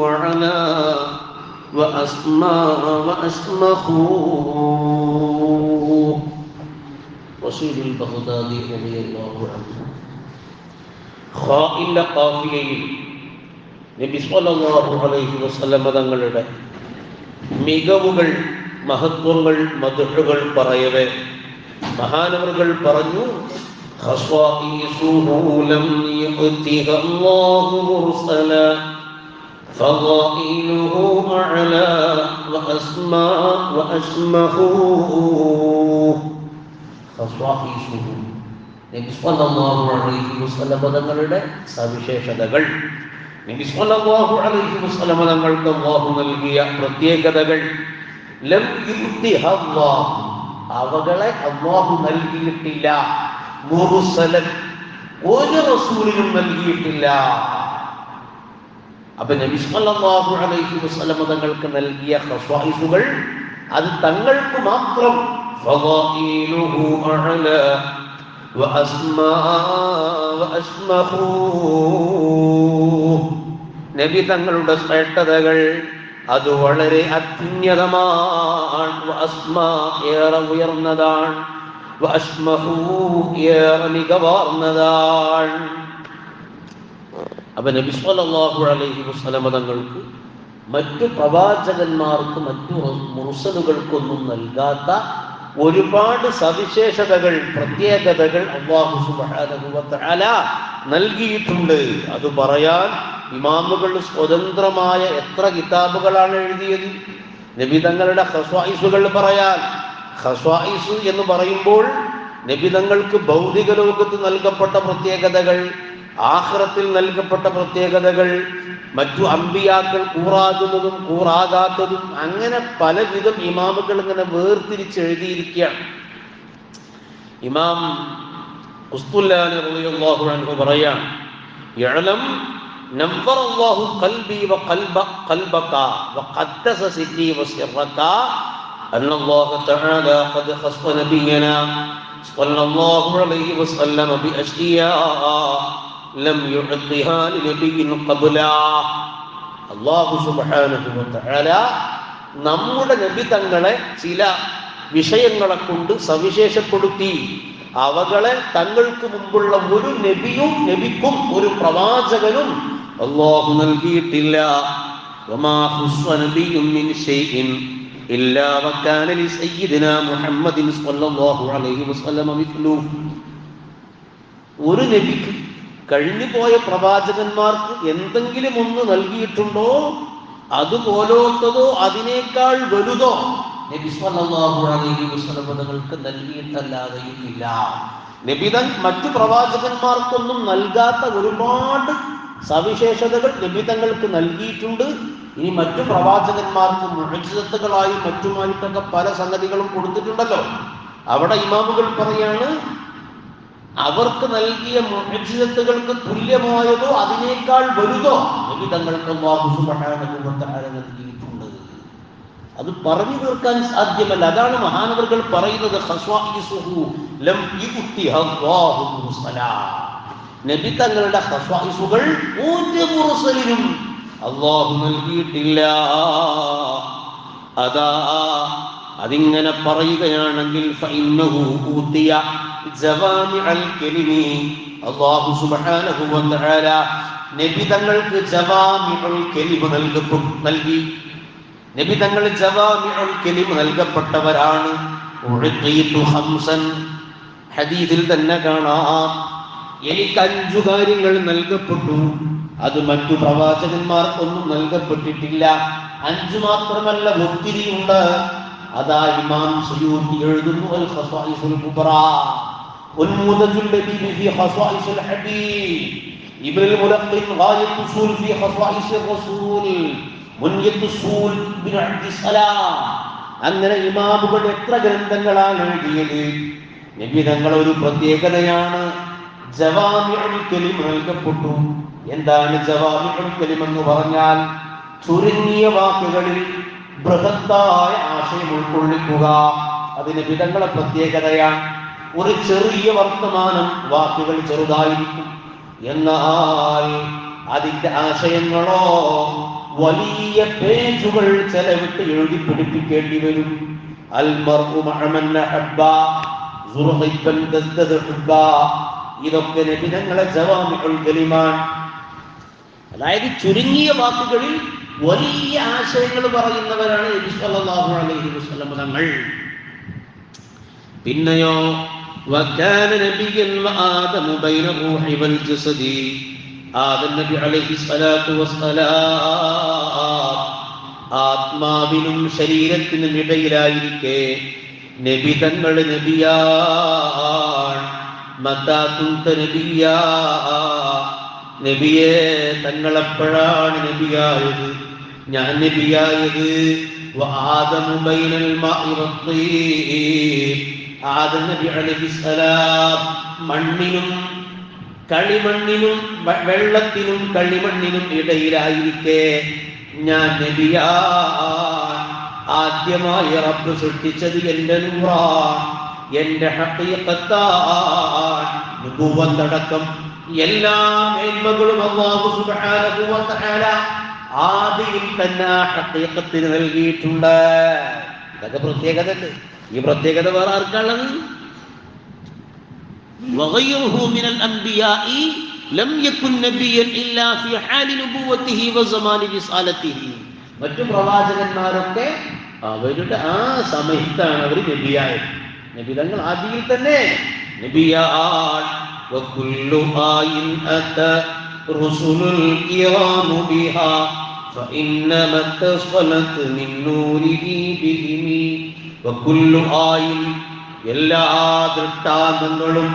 وعلا وأسمى وأشمخ رشيد البغدادي رضي الله عنه ഖാഇല ഖാഫിയയിൽ നബി സ്വല്ലല്ലാഹു അലൈഹി വസല്ലം തങ്ങളുടെ മികവുകൾ, മഹത്വങ്ങൾ, മദ്ഹുകൾ പറയവേ മഹാനവറുകൾ പറഞ്ഞു, ഖസ്വാഇസുഹു ലം യുഅതിഹ അല്ലാഹു മുർസല ഫളായിലുഹു അഅല വഅസ്മാ വഅശ്മഹു. ഖസ്വാഇസുഹു നബി സ്വല്ലല്ലാഹു അലൈഹി വസല്ലം തങ്ങളുടെ സവിശേഷതകൾ, നബി സ്വല്ലല്ലാഹു അലൈഹി വസല്ലം തങ്ങൾക്ക് അല്ലാഹു നൽകിയ പ്രത്യേകതകൾ. ലം യുഅതിഹ അല്ലാഹു, അവകളെ അല്ലാഹു നൽകിയിട്ടില്ല. മുർസലൻ, ഒരു റസൂലിനും നൽകിയിട്ടില്ല. അപ്പൊ നബി സല്ലല്ലാഹു അലൈഹി വസല്ലം തങ്ങൾക്ക് നൽകിയ ഖസ്വാഇസുകൾ അത് തങ്ങൾക്ക് മാത്രം. ഫളായിലുഹു അഅല വഅസ്മാ വഅശ്മഹു, നബി തങ്ങളുടെ ശ്രേഷ്ഠതകൾ അത് വളരെ അത്യുന്നതമാണ്. വഅസ്മാ, ഏറെ ഉയർന്നതാണ്. വഅശ്മഹു, ഏറെ മികവാർന്നതാണ്. അപ്പൊ നബി സ്വല്ലല്ലാഹു അലൈഹി വസല്ലം തങ്ങൾക്ക് മറ്റു പ്രവാചകന്മാർക്ക്, മറ്റു മുർസലുകൾക്കൊന്നും നൽകാത്ത ഒരുപാട് സവിശേഷതകൾ, പ്രത്യേകതകൾ അല്ലാഹു സുബ്ഹാനഹു വ തആല നൽകിയിട്ടുണ്ട്. അത് പറയാൻ ഇമാമുകൾ സ്വതന്ത്രമായ എത്ര കിതാബുകളാണ് എഴുതിയത്. നബി തങ്ങളുടെ ഖസ്വാഇസുകൾ പറയാൻ, ഖസ്വാഇസ് എന്ന് പറയുമ്പോൾ നബി തങ്ങൾക്ക് ഭൗതിക ലോകത്ത് നൽകപ്പെട്ട പ്രത്യേകതകൾ, ആഖിറത്തിൽ നൽകപ്പെട്ട പ്രത്യേകതകൾ, മറ്റു അമ്പിയാക്കൾ കൂറാകുന്നതും കൂറാകാത്തതും, അങ്ങനെ പലവിധം ഇമാമുകൾ ഇങ്ങനെ വേർതിരിച്ച് എഴുതിയിരിക്കുകയാണ്. ഇമാം ഖുസ്തുല്ലാനി റളിയല്ലാഹു അൻഹു പറയാണ്, യഅലം നവ്വറല്ലാഹു ഖൽബി വ ഖൽബക വഖദ്ദസ സിരി വസിറക അന്നല്ലാഹു തആല ഖദ് ഖസ്സ നബിയനാ സ്വല്ലല്ലാഹു അലൈഹി വസല്ലം ബിഅശ്രിയാ ലം യുഅതിഹാ ലിനബിയ്യിൻ ഖബ്ലാ. അല്ലാഹു സുബ്ഹാനഹു വ തആല നമ്മുടെ നബി തങ്ങളെ ചില വിഷയങ്ങളെ കൊണ്ട് സവിശേഷപ്പെടുത്തി. അവകളെ തങ്ങൾക്ക് മുമ്പുള്ള ഒരു നബിക്കും ഒരു പ്രവാചകനും അല്ലാഹു നൽകിയിട്ടില്ല. വമാ ഖുസ്സ നബിയ്യുൻ മിൻ ശൈഇൻ ഇല്ലാ വകാന ലിസയ്യിദിനാ മുഹമ്മദിൻ സ്വല്ലല്ലാഹു അലൈഹി വസല്ലം മിത്ലു. ഒരു നബിക്ക്, കഴിഞ്ഞു പോയ പ്രവാചകന്മാർക്ക് എന്തെങ്കിലും ഒന്ന് നൽകിയിട്ടുണ്ടോ അതുപോലത്തതോ അതിനേക്കാൾ വലുതോ നബി സ്വല്ലല്ലാഹു അലൈഹി വസല്ലം തങ്ങൾക്ക് നൽകിയിട്ടല്ലാതെയും ഇല്ല. നബിതൻ മറ്റു പ്രവാചകന്മാർക്കൊന്നും നൽകാത്ത ഒരുപാട് സവിശേഷതകൾ നബിതങ്ങൾക്ക് നൽകിയിട്ടുണ്ട്. ഇനി മറ്റു പ്രവാചകന്മാർക്ക് മുഅ്ജിസത്തുകളായും മറ്റുമായിട്ടൊക്കെ പല സംഗതികളും കൊടുത്തിട്ടുണ്ടല്ലോ. അവിടെ ഇമാമുകൾ പറയാണ്, അവർക്ക് നൽകിയ മുഅ്ജിസത്തുകൾക്ക് തുല്യമായതോ അതിനേക്കാൾ വലുതോ നബി തങ്ങൾക്ക് അല്ലാഹു സുബ്ഹാനഹു വ തആല നൽകിയിട്ടുണ്ട്. അത് പറഞ്ഞു തീർക്കാൻ സാധ്യമല്ല. അതാണ് മഹാനവറുകൾ പറയുന്നത്, ഖസ്വാഇസുഹു ലം യുഅതിഹ അല്ലാഹു മുർസലാ. നബി തങ്ങളുടെ ഖസ്വാഇസുകൾ ഒരു മുർസലിനും അല്ലാഹു നൽകിയിട്ടില്ല. അതാ അതിങ്ങനെ പറയുകയാണെങ്കിൽ ഫഇന്നഹു ഊതിയ ജവാമിഉൽ കലിമി, അല്ലാഹു സുബ്ഹാനഹു വ തആല നബി തങ്ങൾക്ക് ജവാമിഉൽ കലിം നൽകി. നബി തങ്ങൾ ജവാമിഉൽ കലിം നൽകപ്പെട്ടവരാണ്. ഉഅതീതു ഖംസൻ, ഹദീസിൽ തന്നെ കാണാം, എനിക്ക് 5 കാര്യങ്ങൾ നൽകപ്പെട്ടു, അത് മറ്റു പ്രവാചകന്മാർക്കൊന്നും നൽകപ്പെട്ടിട്ടില്ല. 5 മാത്രമല്ല, ഒത്തിരിയുണ്ട്. അതാ ഇമാം സുയൂത്തി എഴുതുന്നു, അൽ ഖസ്വാഇസുൽ കുബ്രാ, ഉൻമുദജുൽ ലബീബ് ഫീ ഖസ്വാഇസുൽ ഹബീബ്, ഇബ്നുൽ മുലഖിൻ ഗായത്തുൽ ഉസൂൽ ഫീ ഖസ്വാഇസിർ റസൂൽ, മുൻയത്തുൽ ഉസൂൽ ബിൻ അബ്ദിസ്സലാം. അങ്ങനെ ഇമാമുകൾ എത്ര ഗ്രന്ഥങ്ങളാണ് എഴുതിയത്. നബി തങ്ങൾ ഒരു പ്രത്യേകതയാണ്, ജവാമിഉൽ കലിം നൽകപ്പെട്ടു. എന്താണ് ജവാമിഉൽ കലിം എന്ന് പറഞ്ഞാൽ? ചുരുങ്ങിയ വാക്കുകളിൽ ബൃഹത്തായ ആശയം ഉൾക്കൊള്ളിക്കുക. അതിന് വിധങ്ങളെ പ്രത്യേകതയാണ്. ഒരു ചെറിയ വർത്തമാനം, വാക്കുകൾ ചെറുതായിരിക്കും, എന്നാൽ അതിന്റെ ആശയങ്ങളോ വലിയ പേജുകൾ ചെലവിട്ട് എഴുതി പിടിപ്പിക്കേണ്ടി വരും. ഇതൊക്കെ നബി തങ്ങളെ ജവാമിഉൽ കലിമാണ്. അതായത് ചുരുങ്ങിയ വാക്കുകളിൽ വലിയ ആശയങ്ങൾ പറയുന്നവരാണ് നബി സല്ലല്ലാഹു അലൈഹി വസല്ലം തങ്ങൾ. പിന്നെയോ വകാന നബിയൻ വആദമു ബൈന റൂഹി വൽ ജസദി, ആദം നബി അലൈഹി സ്വലാത്തു വസ്സലാം ആത്മാവിനും ശരീരത്തിനും ഇടയിലായിരിക്കെ നബി തങ്ങൾ നബിയാണ്. മതാ കുന്ത നബിയാ, നബിയെ തങ്ങളെപ്പോഴാണ് നബിയായത്? ഞാൻ നബിയായത് വആദമു ബൈനൽ മാഇ വത്തീൻ, ആദം നബി അലൈഹിസ്സലാം മണ്ണിനും കളിമണ്ണിനും വെള്ളത്തിനും കളിമണ്ണിനും ഇടയിലായിരിക്കെ ഞാൻ നബിയാണ്. ആദ്യമായി റബ്ബ് സൃഷ്ടിച്ചത് എന്റെ നൂറാണ്, എന്റെ ഹഖീഖത്താണ്. നുബുവത്തടക്കം എല്ലാ മേന്മകളും അല്ലാഹു സുബ്ഹാനഹു വ തആല ആദിയിൽ തന്നെ ഹഖീഖത്തിന് നൽകിയിട്ടുണ്ട്. ഇതൊക്കെ പ്രത്യേകതയുണ്ട്. ഈ പ്രത്യേകത വേറെ ആർക്കാണുള്ളത്? وغيره من الأنبياء لم يكن نبيا إلا في حال نبوته وزمان رسالته. മറ്റു പ്രവാചകന്മാരൊക്കെ അവരുടെ ആ സമയത്താണ് അവർ നബിയായത്. നബി തങ്ങൾ ആദിയിൽ തന്നെ നബിയാണ്. وكل آيٍ أتى رسل الكرام بها فإنما اتصلت من نوره بهم. وكل آيٍ എല്ലാ ദൃഷ്ടാന്തങ്ങളും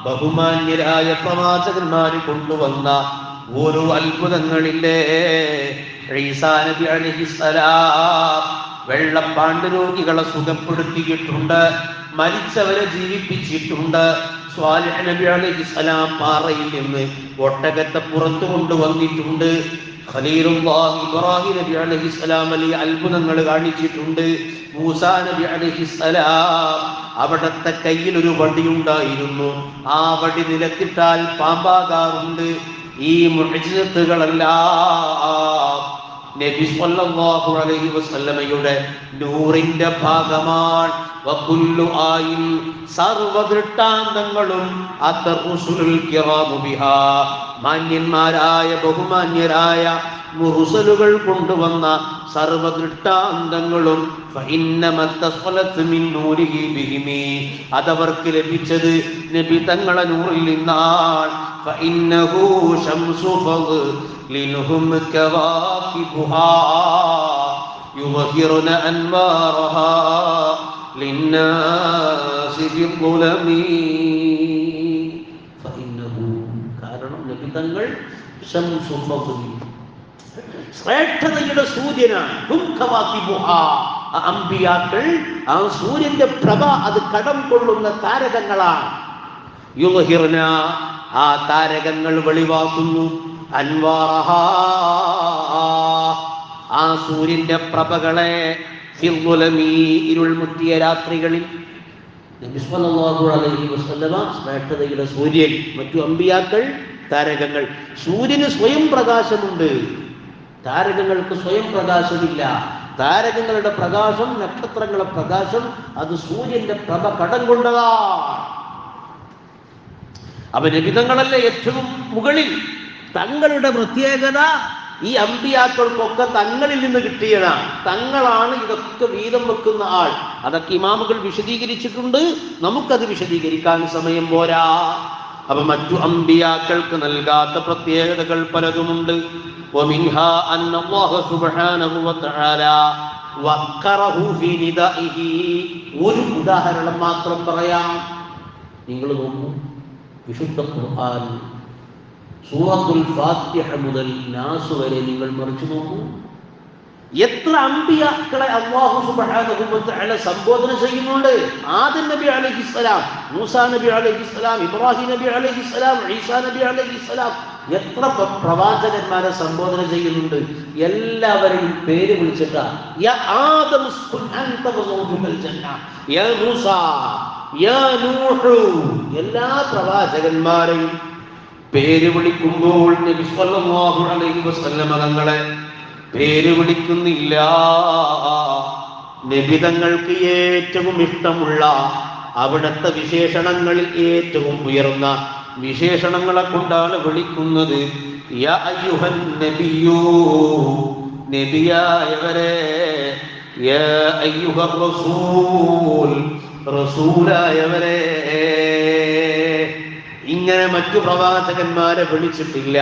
ബഹുമാന്യരായ പ്രവാചകന്മാര് കൊണ്ടുവന്ന ഓരോ അത്ഭുതങ്ങളില്ലേ. ഈസാ നബി അലൈഹിസ്സലാം വെള്ളപ്പാണ്ട് രോഗികളെ സുഖപ്പെടുത്തിയിട്ടുണ്ട്, മരിച്ചവരെ ജീവിപ്പിച്ചിട്ടുണ്ട്. സ്വാലിഹ് നബി അലൈഹിസ്സലാം പാറയിൽ നിന്ന് ഒട്ടകത്തെ പുറത്തു കൊണ്ടുവന്നിട്ടുണ്ട്. ഖലീലുല്ലാഹി ഇബ്രാഹിം നബി അലൈഹിസ്സലാം വലിയ അത്ഭുതങ്ങൾ കാണിച്ചിട്ടുണ്ട്. മൂസാ നബി അലൈഹിസ്സലാം അവിടത്തെ കയ്യിൽ ഒരു വടിയുണ്ടായിരുന്നു, ആ വടി നിലത്തിട്ടാൽ പാമ്പാകാറുണ്ട്. ഈ മുഅ്ജിസത്തുകളെല്ലാം നബി സല്ലല്ലാഹു അലൈഹി വസല്ലമയുടെ നൂറിന്റെ ഭാഗമാണ്. വകുല്ലു ആയിൻ സർവ ദൃഷ്ടാന്തങ്ങളും അത്തറുസുലുൽ കിറാമു ബിഹാ മാന്യന്മാരായ ബഹുമാന്യരായ മുർസലുകൾ കൊണ്ടുവന്ന സർവ ദൃഷ്ടാന്തങ്ങളും അതവർക്ക് ലഭിച്ചത് നബി തങ്ങളെ നൂറിൽ നിന്നാണ്. يظهرن أنوارها للناس بالظلم فإنه കാരണം നബി തങ്ങൾ ശംസു ഫദ്ൽ ശ്രേഷ്ഠതയുടെ സൂര്യനാണ്. അമ്പിയാക്കൾ ആ സൂര്യന്റെ പ്രഭ അത് കടം കൊള്ളുന്ന താരകങ്ങളാണ്. യുദ്ഹിർന ആ താരകങ്ങൾ വെളിവാക്കുന്നു. അൻവാറഹാ ആ സൂര്യന്റെ പ്രഭകളെ ഇരുൾ മുത്തിയ രാത്രികളിൽ. നബി സല്ലല്ലാഹു അലൈഹി വസല്ലമ ശ്രേഷ്ഠതയുടെ സൂര്യൻ, മറ്റു അമ്പിയാക്കൾ താരകങ്ങൾ. സൂര്യന് സ്വയം പ്രകാശമുണ്ട്, താരകങ്ങൾക്ക് സ്വയം പ്രകാശമില്ല. താരകങ്ങളുടെ പ്രകാശം, നക്ഷത്രങ്ങളുടെ പ്രകാശം അത് സൂര്യന്റെ പ്രഭ കടം കൊണ്ടതാണ്. അവ നബിതങ്ങളല്ലേ ഏറ്റവും മുകളിൽ. തങ്ങളുടെ പ്രത്യേകത ഈ അമ്പിയാക്കൾക്കൊക്കെ തങ്ങളിൽ നിന്ന് കിട്ടിയതാണ്. തങ്ങളാണ് ഇതൊക്കെ വീതം വെക്കുന്ന ആൾ. അതൊക്കെ ഇമാമുകൾ വിശദീകരിച്ചിട്ടുണ്ട്, നമുക്കത് വിശദീകരിക്കാൻ സമയം പോരാ. അപ്പൊ മറ്റു അമ്പിയാക്കൾക്ക് നൽകാത്ത പ്രത്യേകതകൾ പലതുമുണ്ട്. ومنها أن الله سبحانه وتعالى وقره في ندائه. ഒരു ഉദാഹരണം മാത്രം പറയാം. നിങ്ങൾ നോക്കൂ, വിശുദ്ധ ഖുർആൻ സൂറത്തുൽ ഫാത്തിഹ മുതൽ നാസ് വരെ നിങ്ങൾ മറിച്ചു നോക്കൂ. എത്ര അമ്പിയാക്കളെ അല്ലാഹു സുബ്ഹാനഹു വ തആല സംബോധന ചെയ്യുന്നുണ്ട്. ആദം നബി അലൈഹിസ്സലാം, മൂസാ നബി അലൈഹിസ്സലാം, ഇബ്രാഹിം നബി അലൈഹിസ്സലാം, ഈസാ നബി അലൈഹിസ്സലാം, എത്ര പ്രവാചകന്മാരെ സംബോധന ചെയ്യുന്നുണ്ട്. എല്ലാവരെയും പേര് വിളിച്ചിട്ടാ. യാ ആദം ഉസ്കുൻ അൻത വസൗജുകൽ ജന്ന, യാ മൂസാ, യാ നൂഹ്. എല്ലാ പ്രവാചകന്മാരെയും പേര് വിളിക്കുമ്പോൾ നബി സല്ലല്ലാഹു അലൈഹി വസല്ലമ തങ്ങളെ പേര് വിളിക്കുന്നില്ല. നബി തങ്ങൾക്ക് ഏറ്റവും ഇഷ്ടമുള്ള അവിടുത്തെ വിശേഷണങ്ങളിൽ ഏറ്റവും ഉയർന്ന വിശേഷണങ്ങളെ കൊണ്ടാണ് വിളിക്കുന്നത്. യാ അയ്യുഹൻ നബിയൂ, നബിയായവരെ, യാ അയ്യുഹർ റസൂൽ, റസൂലായവരെ. ഇങ്ങനെ മറ്റു പ്രവാചകന്മാരെ വിളിച്ചിട്ടില്ല.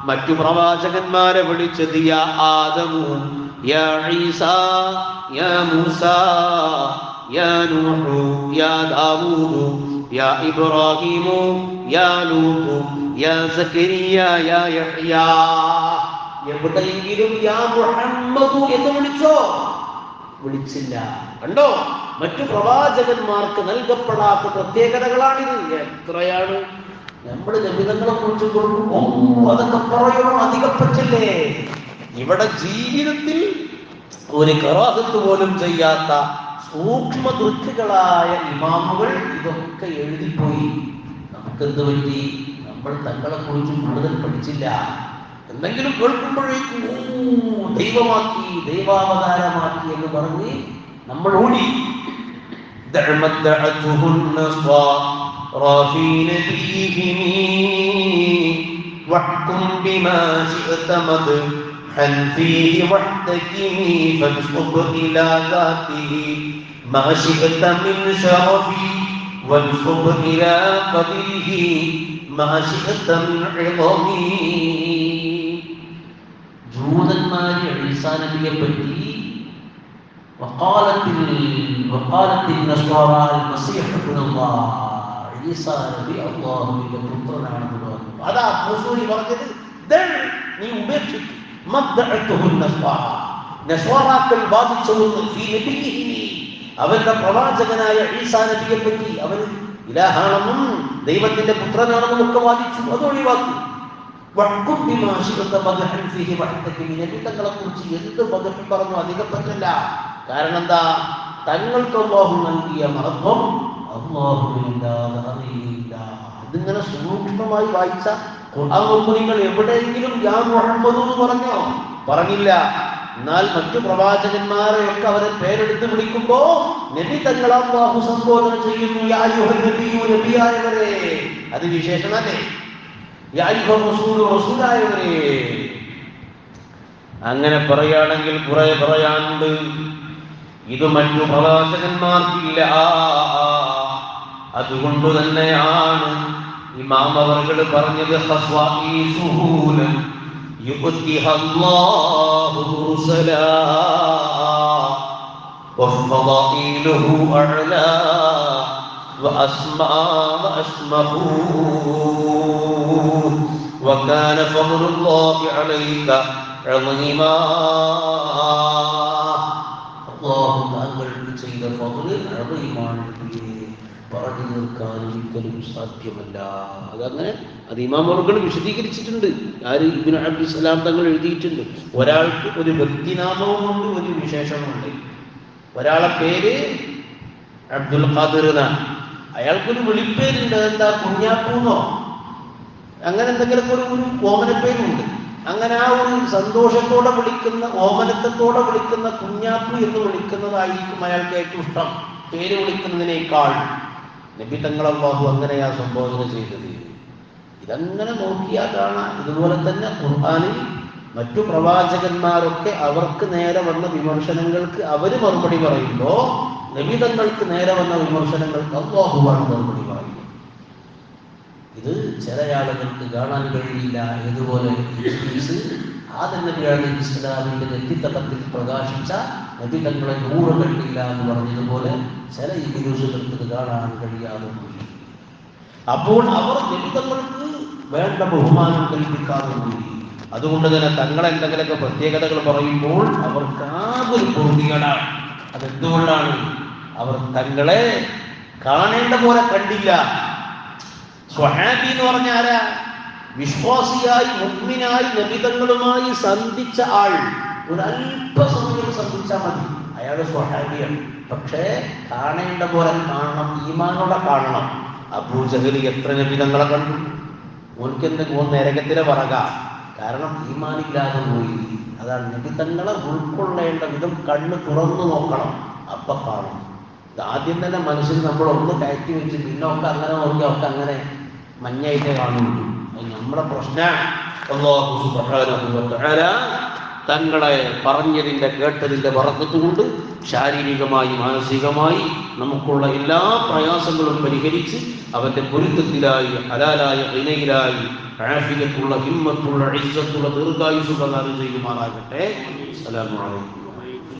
മറ്റു പ്രവാചകന്മാരെ വിളിച്ചത് യാ ആദമു, യാ ഈസാ, യാ മൂസാ, യാ നൂഹു, യാ ദാവൂദു, യാ ഇബ്രാഹീമു, യാ ലൂത്ത്, യാ സക്കരിയ, യാ യഹ്യ. എവിടെയെങ്കിലും യാ മുഹമ്മദു എന്ന് വിളിച്ചോ? വിളിച്ചില്ല. കണ്ടോ, മറ്റു പ്രവാചകന്മാർക്ക് നൽകപ്പെടാത്ത പ്രത്യേകതകളാണിത്. എത്രയാണ് നമ്മൾ നബിതങ്ങളെ കുറിച്ച് കൊടുക്കും, അതൊക്കെ പറയണോ, അധികപ്പറ്റില്ലേ? ഇവിടെ ജീവിതത്തിൽ ഒരു കറാഹത്ത് പോലും ചെയ്യാത്ത സൂക്ഷ്മദൃഷ്ടികളായ ഇമാമുകൾ ഇതൊക്കെ എഴുതിപ്പോയി. നമുക്കെന്ത് പറ്റി? നമ്മൾ തങ്ങളെ കുറിച്ച് കൂടുതൽ പഠിച്ചില്ല. എന്തെങ്കിലും കേൾക്കുമ്പോഴേക്കും ദൈവമാക്കി, ദൈവാവതാരമാക്കി എന്ന് പറഞ്ഞ് നമ്മൾ ഓടി. واحكم بما شئت مدحا فيه واحتكمي فانصب إلى ذاته ما شئت من شرفي وانصب إلى قدره ما شئت من عظمي. ജൂതന്മാരെ ഈസാ നബിയെ പറ്റി وقالت النصارى المسيح ابن الله, ഈസാ നബി അല്ലാഹുവിന്റെ പുത്രനാണെന്ന് പറഞ്ഞു. അതാ റസൂൽ പറഞ്ഞത്, നീ ഉപേക്ഷിച്ചു. നസ്വാറാക്കൾ വാദിച്ചോന്ന് അവരുടെ പ്രവാചകനായ ഈസാ നബിയെ പറ്റി അവർ ഇലാഹാണെന്നും ദൈവത്തിന്റെ പുത്രനാണെന്നും ഒക്കെ വാദിച്ചു. അത് ഒഴിവാക്കി. നബിതങ്ങളെ കുറിച്ച് എന്ത് മതം പറഞ്ഞു അധികപ്പറ്റല്ല. കാരണം എന്താ? തങ്ങൾക്ക് അല്ലാഹു നൽകിയ മഹത്വം അല്ലാഹുവിനല്ലാതെ അറിയില്ല. ഇതിങ്ങനെ സൂക്ഷ്മമായി വായിച്ച നിങ്ങൾ എവിടെയെങ്കിലും യാ മുഹമ്മദ് എന്ന് പറഞ്ഞോ? പറഞ്ഞില്ല. എന്നാൽ മറ്റു പ്രവാചകന്മാരെയൊക്കെ അവരെ പേരെടുത്ത് വിളിക്കുമ്പോ നബി തങ്ങളെ അല്ലാഹു സംബോധന ചെയ്യുന്നു. യാ അയ്യുഹൻ നബിയു, നബിയായവരെ. അത് വിശേഷണല്ലേ? യാ അയ്യുഹർ റസൂലു, റസൂലായവരെ. അങ്ങനെ പറയുകയാണെങ്കിൽ കുറെ പറയാനുണ്ട്. ഇത് മറ്റു പ്രവാചകന്മാർക്കില്ല. അതുകൊണ്ട് തന്നെയാണ് ഇമാം അവർകൾ പറഞ്ഞത് ഖസ്വാഈസുഹൂലൻ യുഅ്തിഹ അല്ലാഹു മുർസലാ വഫളായിലുഹു അഅലാ വഅസ്മാ വഅസ്മഹു വകാന ഫദ്ലുല്ലാഹി അലൈക അളീമാ. അല്ലാഹു താങ്കൾക്ക് ചെയ്ത ഫദ്ല് അളീമാണ്, പറഞ്ഞു തീർക്കാൻ ഒരിക്കലും സാധ്യമല്ല. അതങ്ങനെ അത് ഇമാം അവർകൾ വിശദീകരിച്ചിട്ടുണ്ട്. ആര്? ഇബ്നു അബ്ദുസ്സലാം തങ്ങൾ എഴുതിയിട്ടുണ്ട്. ഒരാൾക്ക് ഒരു വ്യക്തിനാമവുമുണ്ട്, ഒരു വിശേഷണമുണ്ട്. ഒരാളെ പേര് അബ്ദുൽ ഖാദിർ എന്നാണ്. അയാൾക്കൊരു വിളിപ്പേരുണ്ട്. എന്താ? കുഞ്ഞാപ്പൂന്നോ അങ്ങനെ എന്തെങ്കിലുമൊക്കെ ഒരു ഓമനപ്പേരുണ്ട്. അങ്ങനെ ആ ഒരു സന്തോഷത്തോടെ വിളിക്കുന്ന, ഓമനത്തോടെ വിളിക്കുന്ന കുഞ്ഞാപ്പു എന്ന് വിളിക്കുന്നതായിരിക്കും അയാൾക്ക് ഏറ്റവും ഇഷ്ടം പേര് വിളിക്കുന്നതിനേക്കാൾ. നബി തങ്ങൾ അല്ലാഹു അങ്ങനെയാ സംബോധന ചെയ്തത്. ഇതങ്ങനെ നോക്കിയാൽ കാണാം. ഇതുപോലെ തന്നെ ഖുർആനിൽ മറ്റു പ്രവാചകന്മാരൊക്കെ അവർക്ക് നേരെ വന്ന വിമർശനങ്ങൾക്ക് അവര് മറുപടി പറയുമ്പോൾ നബി തങ്ങൾക്ക് നേരെ വന്ന വിമർശനങ്ങൾക്ക് അല്ലാഹുവാണ് മറുപടി പറയുന്നത്. ഇത് ചില ആളുകൾക്ക് കാണാൻ കഴിയില്ല. ഇതുപോലെ ആദം നബി അലൈഹിസ്സലാമിന്റെ നെറ്റിത്തടത്തിൽ പ്രകാശിച്ച നബി തങ്ങളെ നൂറ് കണ്ടില്ല എന്ന് പറഞ്ഞതുപോലെ ചില ഇബിലൂസുകൾക്ക് ഇത് കാണാൻ കഴിയാതെ പോയി. അപ്പോൾ അവർ നബി തങ്ങൾക്ക് വേണ്ട ബഹുമാനം കൽപ്പിക്കാതെ പോയി. അതുകൊണ്ട് തന്നെ തങ്ങളെ എന്തെങ്കിലുമൊക്കെ പ്രത്യേകതകൾ പറയുമ്പോൾ അവർക്ക് ആകൊരു പൂർത്തികളാണ്. അതെന്തുകൊണ്ടാണ്? അവർ തങ്ങളെ കാണേണ്ട പോലെ കണ്ടില്ല. സ്വഹാബി എന്ന് പറഞ്ഞ ആരാ? വിശ്വാസിയായി മുഅ്മിനായി നബിതങ്ങളുമായി സന്ധിച്ച ആൾ. ഒരല്പസമയം സന്ധിച്ചാൽ മതി, അയാൾ സ്വഹാബിയാണ്. പക്ഷേ കാണേണ്ട പോലെ കാണണം, ഈമാനോടെ കാണണം. അബൂജഹൽ എത്ര നബിതങ്ങളെ കണ്ടു? ഓൻക്കെന്ത് നരകത്തിലെ പറക, കാരണം ഈമാനില്ലാതെ പോയി. അതാണ് നബി തങ്ങളെ ഉൾക്കൊള്ളേണ്ട വിധം കണ്ണ് തുറന്നു നോക്കണം, അപ്പൊ കാണും. ആദ്യം തന്നെ മനസ്സിൽ നമ്മൾ ഒന്ന് കയറ്റി വെച്ച് പിന്നെ ഒക്കെ അങ്ങനെ നോക്കിയാൽ ഒക്കെ അങ്ങനെ മഞ്ഞായിട്ടേ കാണുള്ളൂ. അത് നമ്മുടെ പ്രശ്നം. അല്ലാഹു സുബ്ഹാനഹു വ തആല തങ്ങളെ പറഞ്ഞതിൻ്റെ കേട്ടതിൻ്റെ ബറക്കത്തുകൊണ്ട് ശാരീരികമായി മാനസികമായി നമുക്കുള്ള എല്ലാ പ്രയാസങ്ങളും പരിഹരിച്ച് അവൻ്റെ പൊരുത്തത്തിലായി ഹലാലായ ഹിനയിലായി ആഫിയത്തുള്ള ഹിമ്മത്തുള്ള ഇസ്സത്തുള്ള ദീർഘായുസ്സുള്ള കാര്യം ചെയ്യുമാറാകട്ടെ. അസ്സലാമു അലൈക്കും.